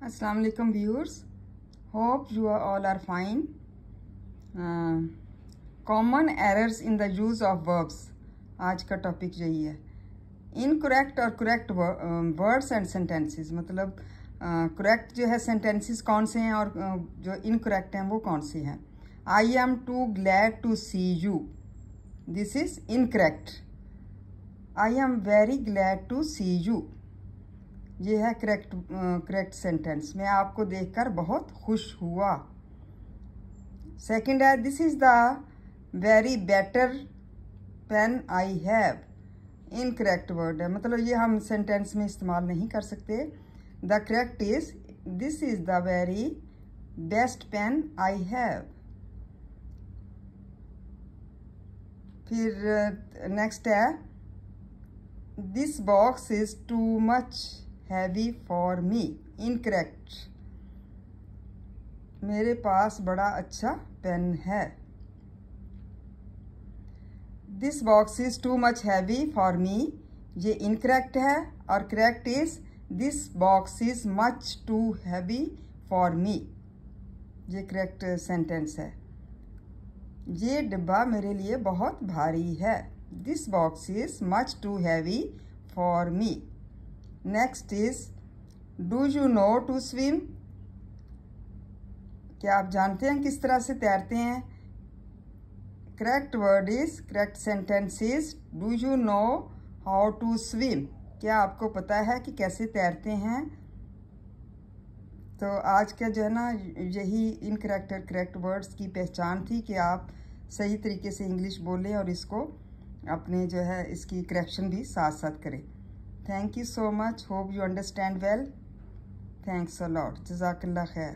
Assalamu alaikum viewers, hope you all are fine. Common errors in the use of verbs, आज का topic यही है. Incorrect और correct words and sentences, मतलब correct जो है सेंटेंसेस कौन से हैं और जो इनकरेक्ट हैं वो कौन से हैं. I am too glad to see you, this is incorrect. I am very glad to see you, ये है करेक्ट सेंटेंस. मैं आपको देखकर बहुत खुश हुआ. सेकंड है this is the very better pen I have. Incorrect word है, मतलब ये हम सेंटेंस में इस्तेमाल नहीं कर सकते. The correct is this is the very best pen I have. फिर नेक्स्ट है this box is too much heavy for me. Incorrect, मेरे पास बड़ा अच्छा पेन है. This box is too much heavy for me, ये इनकरेक्ट है. और correct is this box is much too heavy for me, ये करेक्ट सेंटेंस है. ये डिब्बा मेरे लिए बहुत भारी है. This box is much too heavy for me. Next is do you know to swim. क्या आप जानते हैं किस तरह से तैरते हैं. Correct word is correct sentence is do you know how to swim. क्या आपको पता है कि कैसे तैरते हैं. तो आज का जो है ना, यही इनकरेक्ट और करेक्ट वर्ड्स की पहचान थी कि आप सही तरीके से इंग्लिश बोलें और इसको अपने जो है इसकी करेक्शन भी साथ साथ करें. Thank you so much. Hope you understand well. Thanks a lot. Jazakallah khair.